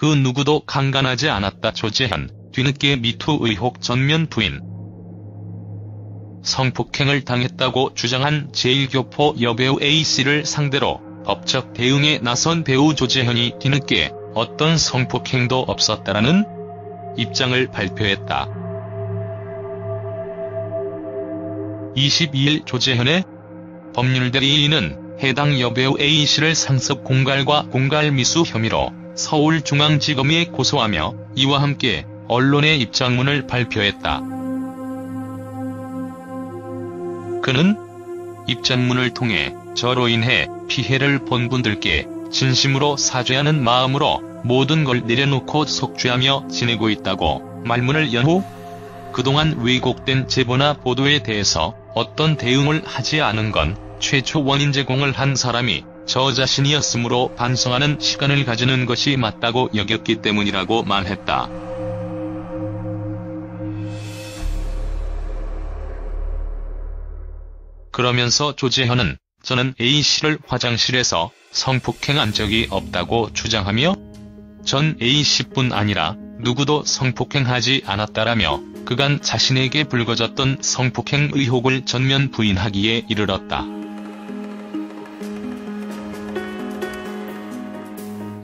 그 누구도 강간하지 않았다. 조재현, 뒤늦게 미투 의혹 전면 부인. 성폭행을 당했다고 주장한 제1교포 여배우 A씨를 상대로 법적 대응에 나선 배우 조재현이 뒤늦게 어떤 성폭행도 없었다라는 입장을 발표했다. 22일 조재현의 법률대리인은 해당 여배우 A씨를 상습 공갈과 공갈미수 혐의로 서울중앙지검에 고소하며 이와 함께 언론의 입장문을 발표했다. 그는 입장문을 통해 저로 인해 피해를 본 분들께 진심으로 사죄하는 마음으로 모든 걸 내려놓고 속죄하며 지내고 있다고 말문을 연 후 그동안 왜곡된 제보나 보도에 대해서 어떤 대응을 하지 않은 건 최초 원인 제공을 한 사람이 저 자신이었으므로 반성하는 시간을 가지는 것이 맞다고 여겼기 때문이라고 말했다. 그러면서 조재현은 저는 A씨를 화장실에서 성폭행한 적이 없다고 주장하며 전 A씨뿐 아니라 누구도 성폭행하지 않았다라며 그간 자신에게 불거졌던 성폭행 의혹을 전면 부인하기에 이르렀다.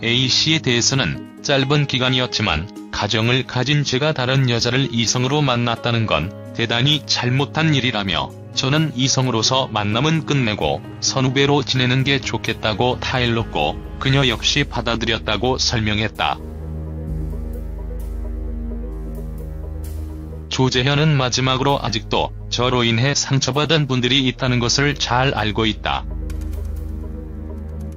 A씨에 대해서는 짧은 기간이었지만 가정을 가진 제가 다른 여자를 이성으로 만났다는 건 대단히 잘못한 일이라며 저는 이성으로서 만남은 끝내고 선후배로 지내는 게 좋겠다고 타일렀고 그녀 역시 받아들였다고 설명했다. 조재현은 마지막으로 아직도 저로 인해 상처받은 분들이 있다는 것을 잘 알고 있다.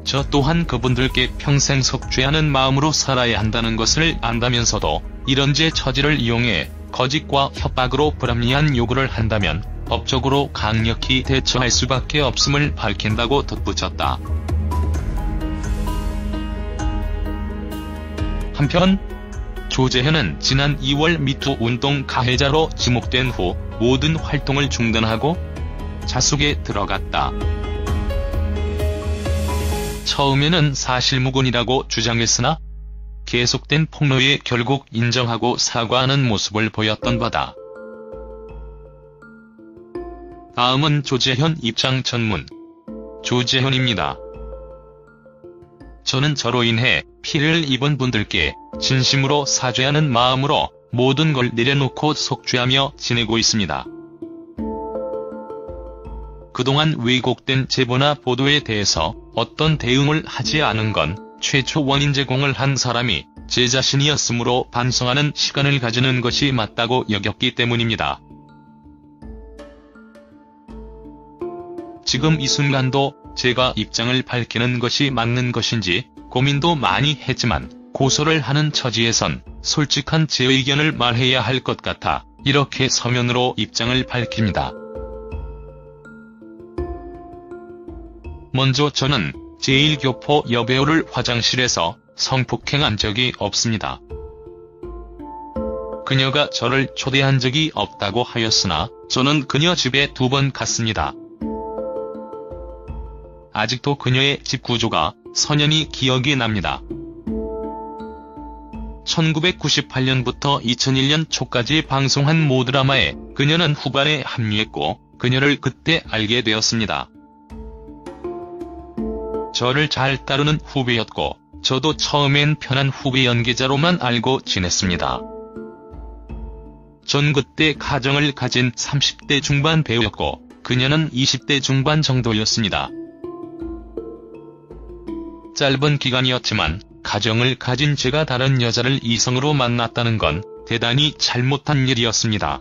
저 또한 그분들께 평생 속죄하는 마음으로 살아야 한다는 것을 안다면서도 이런 제 처지를 이용해 거짓과 협박으로 불합리한 요구를 한다면 법적으로 강력히 대처할 수밖에 없음을 밝힌다고 덧붙였다. 한편 조재현은 지난 2월 미투 운동 가해자로 지목된 후 모든 활동을 중단하고 자숙에 들어갔다. 처음에는 사실무근이라고 주장했으나 계속된 폭로에 결국 인정하고 사과하는 모습을 보였던 바다. 다음은 조재현 입장 전문. 조재현입니다. 저는 저로 인해 피해를 입은 분들께 진심으로 사죄하는 마음으로 모든 걸 내려놓고 속죄하며 지내고 있습니다. 그동안 왜곡된 제보나 보도에 대해서 어떤 대응을 하지 않은 건 최초 원인 제공을 한 사람이 제 자신이었으므로 반성하는 시간을 가지는 것이 맞다고 여겼기 때문입니다. 지금 이 순간도 제가 입장을 밝히는 것이 맞는 것인지 고민도 많이 했지만 고소를 하는 처지에선 솔직한 제 의견을 말해야 할 것 같아 이렇게 서면으로 입장을 밝힙니다. 먼저 저는 제1교포 여배우를 화장실에서 성폭행한 적이 없습니다. 그녀가 저를 초대한 적이 없다고 하였으나 저는 그녀 집에 2번 갔습니다. 아직도 그녀의 집 구조가 선연히 기억이 납니다. 1998년부터 2001년 초까지 방송한 모 드라마에 그녀는 후반에 합류했고 그녀를 그때 알게 되었습니다. 저를 잘 따르는 후배였고 저도 처음엔 편한 후배 연기자로만 알고 지냈습니다. 전 그때 가정을 가진 30대 중반 배우였고 그녀는 20대 중반 정도였습니다. 짧은 기간이었지만 가정을 가진 제가 다른 여자를 이성으로 만났다는 건 대단히 잘못한 일이었습니다.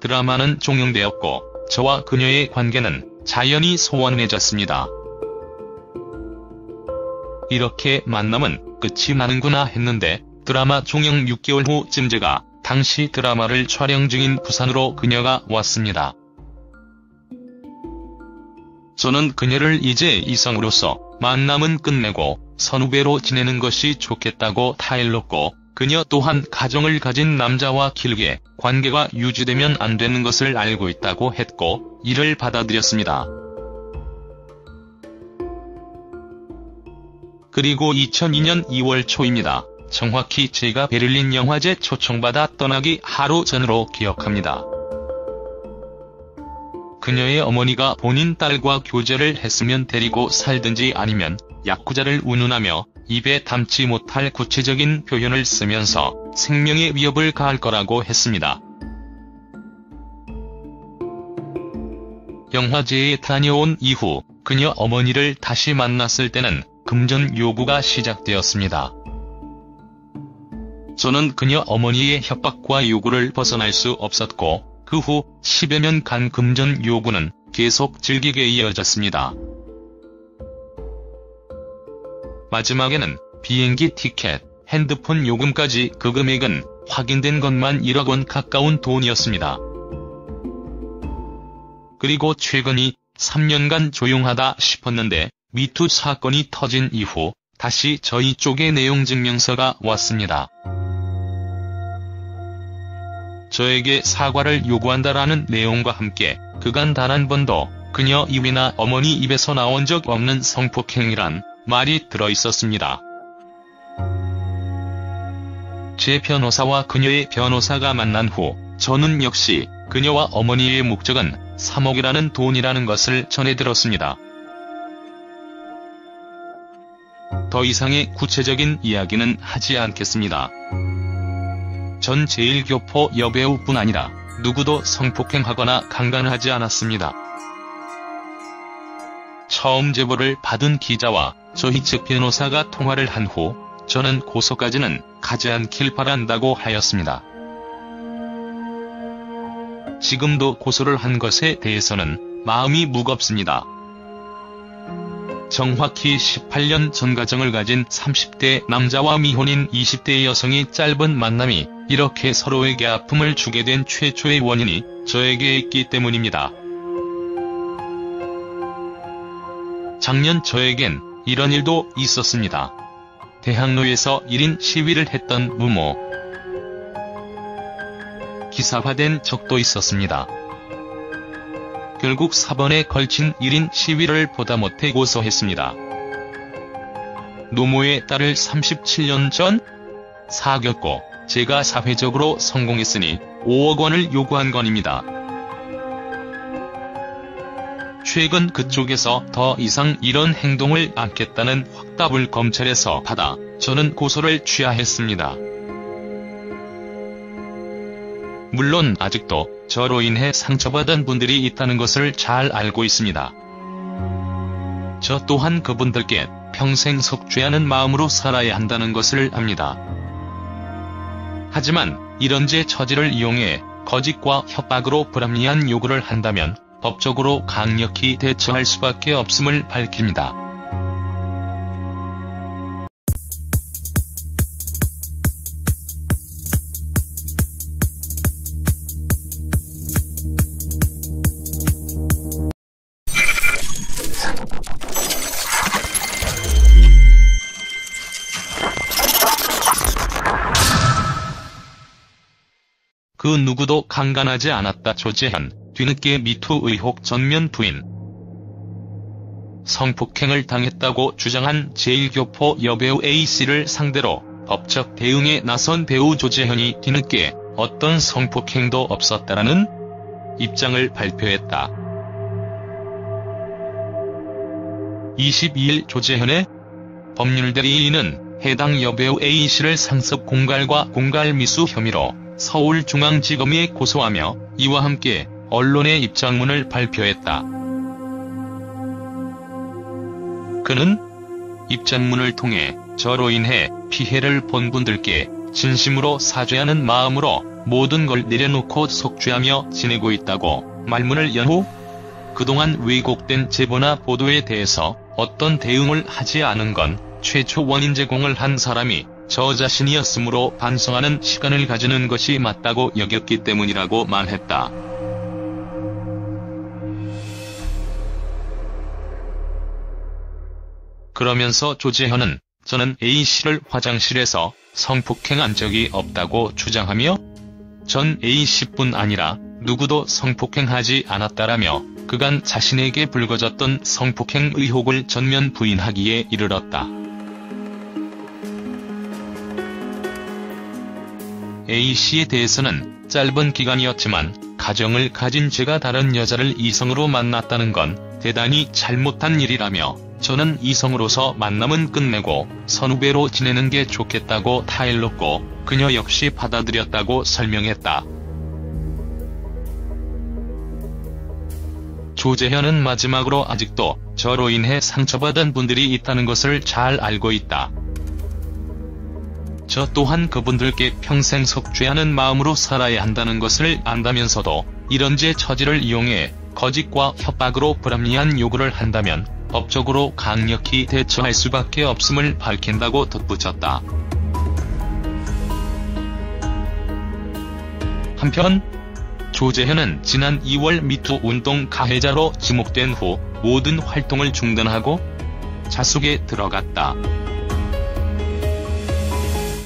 드라마는 종영되었고 저와 그녀의 관계는 자연히 소원해졌습니다. 이렇게 만남은 끝이 나는구나 했는데 드라마 종영 6개월 후쯤 제가 당시 드라마를 촬영 중인 부산으로 그녀가 왔습니다. 저는 그녀를 이제 이성으로서 만남은 끝내고 선후배로 지내는 것이 좋겠다고 타일렀고 그녀 또한 가정을 가진 남자와 길게 관계가 유지되면 안 되는 것을 알고 있다고 했고 이를 받아들였습니다. 그리고 2002년 2월 초입니다. 정확히 제가 베를린 영화제 초청받아 떠나기 하루 전으로 기억합니다. 그녀의 어머니가 본인 딸과 교제를 했으면 데리고 살든지 아니면 야쿠자를 운운하며 입에 담지 못할 구체적인 표현을 쓰면서 생명의 위협을 가할 거라고 했습니다. 영화제에 다녀온 이후 그녀 어머니를 다시 만났을 때는 금전 요구가 시작되었습니다. 저는 그녀 어머니의 협박과 요구를 벗어날 수 없었고 그 후 10여 년간 금전 요구는 계속 질기게 이어졌습니다. 마지막에는 비행기 티켓, 핸드폰 요금까지 그 금액은 확인된 것만 1억 원 가까운 돈이었습니다. 그리고 최근이 3년간 조용하다 싶었는데 미투 사건이 터진 이후 다시 저희 쪽에 내용 증명서가 왔습니다. 저에게 사과를 요구한다라는 내용과 함께 그간 단 한 번도 그녀 입이나 어머니 입에서 나온 적 없는 성폭행이란 말이 들어있었습니다. 제 변호사와 그녀의 변호사가 만난 후 저는 역시 그녀와 어머니의 목적은 3억이라는 돈이라는 것을 전해 들었습니다. 더 이상의 구체적인 이야기는 하지 않겠습니다. 전 제1교포 여배우뿐 아니라 누구도 성폭행하거나 강간하지 않았습니다. 처음 제보를 받은 기자와 저희 측 변호사가 통화를 한 후 저는 고소까지는 가지 않길 바란다고 하였습니다. 지금도 고소를 한 것에 대해서는 마음이 무겁습니다. 정확히 18년 전 가정을 가진 30대 남자와 미혼인 20대 여성이 짧은 만남이 이렇게 서로에게 아픔을 주게 된 최초의 원인이 저에게 있기 때문입니다. 작년 저에겐 이런 일도 있었습니다. 대학로에서 1인 시위를 했던 무모. 기사화된 적도 있었습니다. 결국 사번에 걸친 1인 시위를 보다 못해 고소했습니다. 노모의 딸을 37년 전 사귀었고 제가 사회적으로 성공했으니 5억 원을 요구한 건입니다. 최근 그쪽에서 더 이상 이런 행동을 않겠다는 확답을 검찰에서 받아 저는 고소를 취하했습니다. 물론 아직도 저로 인해 상처받은 분들이 있다는 것을 잘 알고 있습니다. 저 또한 그분들께 평생 속죄하는 마음으로 살아야 한다는 것을 압니다. 하지만 이런 제 처지를 이용해 거짓과 협박으로 불합리한 요구를 한다면 법적으로 강력히 대처할 수밖에 없음을 밝힙니다. 그 누구도 강간하지 않았다. 조재현, 뒤늦게 미투 의혹 전면 부인. 성폭행을 당했다고 주장한 제1교포 여배우 A씨를 상대로 법적 대응에 나선 배우 조재현이 뒤늦게 어떤 성폭행도 없었다라는 입장을 발표했다. 22일 조재현의 법률대리인은 해당 여배우 A씨를 상습 공갈과 공갈미수 혐의로 서울중앙지검에 고소하며 이와 함께 언론의 입장문을 발표했다. 그는 입장문을 통해 저로 인해 피해를 본 분들께 진심으로 사죄하는 마음으로 모든 걸 내려놓고 속죄하며 지내고 있다고 말문을 연 후 그동안 왜곡된 제보나 보도에 대해서 어떤 대응을 하지 않은 건 최초 원인 제공을 한 사람이 저 자신이었으므로 반성하는 시간을 가지는 것이 맞다고 여겼기 때문이라고 말했다. 그러면서 조재현은 저는 A씨를 화장실에서 성폭행한 적이 없다고 주장하며 전 A씨뿐 아니라 누구도 성폭행하지 않았다라며 그간 자신에게 불거졌던 성폭행 의혹을 전면 부인하기에 이르렀다. A씨에 대해서는 짧은 기간이었지만 가정을 가진 제가 다른 여자를 이성으로 만났다는 건 대단히 잘못한 일이라며 저는 이성으로서 만남은 끝내고 선후배로 지내는 게 좋겠다고 타일렀고 그녀 역시 받아들였다고 설명했다. 조재현은 마지막으로 아직도 저로 인해 상처받은 분들이 있다는 것을 잘 알고 있다. 저 또한 그분들께 평생 속죄하는 마음으로 살아야 한다는 것을 안다면서도 이런 제 처지를 이용해 거짓과 협박으로 불합리한 요구를 한다면 법적으로 강력히 대처할 수밖에 없음을 밝힌다고 덧붙였다. 한편 조재현은 지난 2월 미투 운동 가해자로 지목된 후 모든 활동을 중단하고 자숙에 들어갔다.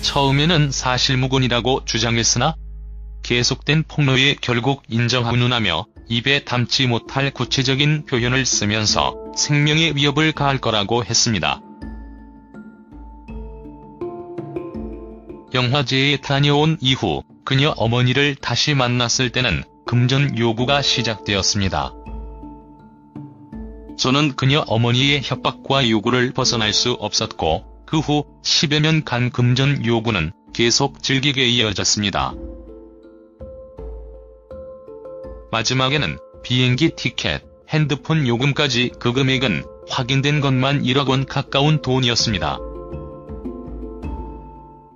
처음에는 사실무근이라고 주장했으나 계속된 폭로에 결국 인정하느냐며 입에 담지 못할 구체적인 표현을 쓰면서 생명의 위협을 가할 거라고 했습니다. 영화제에 다녀온 이후 그녀 어머니를 다시 만났을 때는 금전 요구가 시작되었습니다. 저는 그녀 어머니의 협박과 요구를 벗어날 수 없었고 그 후 10여 년간 금전 요구는 계속 질기게 이어졌습니다. 마지막에는 비행기 티켓, 핸드폰 요금까지 그 금액은 확인된 것만 1억 원 가까운 돈이었습니다.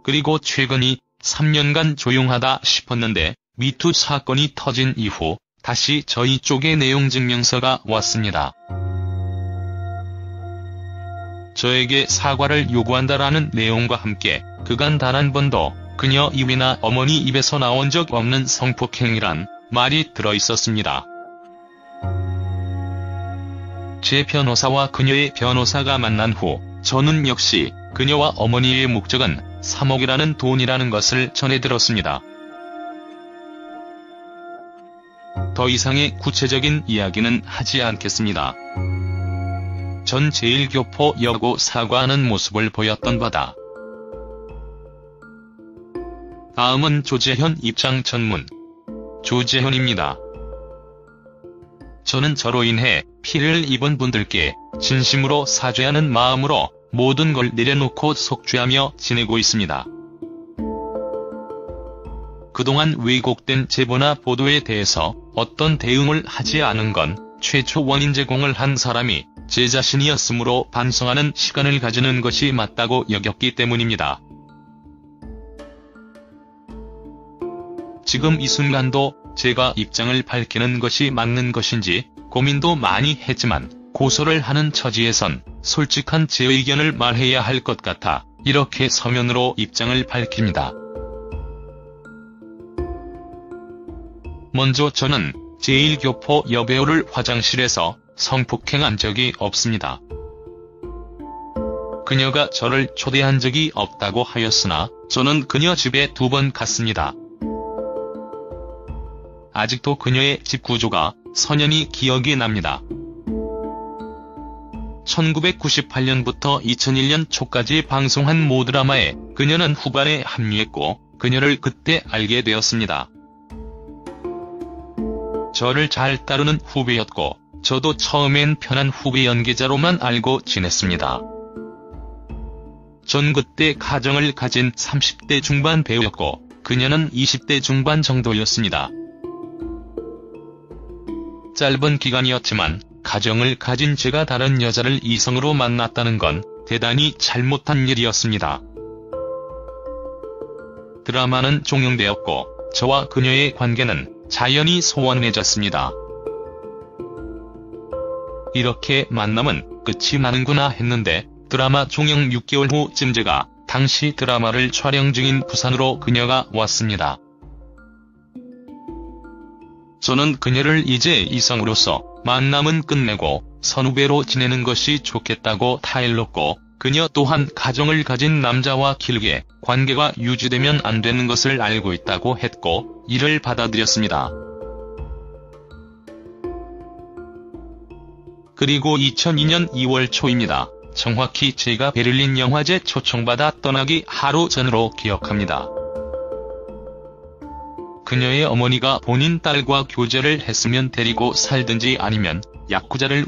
그리고 최근이 3년간 조용하다 싶었는데 미투 사건이 터진 이후 다시 저희 쪽에 내용 증명서가 왔습니다. 저에게 사과를 요구한다라는 내용과 함께 그간 단 한 번도 그녀 입이나 어머니 입에서 나온 적 없는 성폭행이란 말이 들어있었습니다. 제 변호사와 그녀의 변호사가 만난 후 저는 역시 그녀와 어머니의 목적은 3억이라는 돈이라는 것을 전해들었습니다. 더 이상의 구체적인 이야기는 하지 않겠습니다. 전 제1교포 여고 사과하는 모습을 보였던 바다. 다음은 조재현 입장 전문. 조재현입니다. 저는 저로 인해 피해를 입은 분들께 진심으로 사죄하는 마음으로 모든 걸 내려놓고 속죄하며 지내고 있습니다. 그동안 왜곡된 제보나 보도에 대해서 어떤 대응을 하지 않은 건 최초 원인 제공을 한 사람이 제 자신이었으므로 반성하는 시간을 가지는 것이 맞다고 여겼기 때문입니다. 지금 이 순간도 제가 입장을 밝히는 것이 맞는 것인지 고민도 많이 했지만 고소를 하는 처지에선 솔직한 제 의견을 말해야 할 것 같아 이렇게 서면으로 입장을 밝힙니다. 먼저 저는 제1교포 여배우를 화장실에서 성폭행한 적이 없습니다. 그녀가 저를 초대한 적이 없다고 하였으나 저는 그녀 집에 2번 갔습니다. 아직도 그녀의 집 구조가 선연히 기억이 납니다. 1998년부터 2001년 초까지 방송한 모 드라마에 그녀는 후반에 합류했고 그녀를 그때 알게 되었습니다. 저를 잘 따르는 후배였고 저도 처음엔 편한 후배 연기자로만 알고 지냈습니다. 전 그때 가정을 가진 30대 중반 배우였고 그녀는 20대 중반 정도였습니다. 짧은 기간이었지만 가정을 가진 제가 다른 여자를 이성으로 만났다는 건 대단히 잘못한 일이었습니다. 드라마는 종영되었고 저와 그녀의 관계는 자연히 소원해졌습니다. 이렇게 만남은 끝이 나는구나 했는데 드라마 종영 6개월 후쯤 제가 당시 드라마를 촬영 중인 부산으로 그녀가 왔습니다. 저는 그녀를 이제 이성으로서 만남은 끝내고 선후배로 지내는 것이 좋겠다고 타일렀고 그녀 또한 가정을 가진 남자와 길게 관계가 유지되면 안 되는 것을 알고 있다고 했고 이를 받아들였습니다. 그리고 2002년 2월 초입니다. 정확히 제가 베를린 영화제 초청받아 떠나기 하루 전으로 기억합니다. 그녀의 어머니가 본인 딸과 교제를 했으면 데리고 살든지 아니면 야쿠자를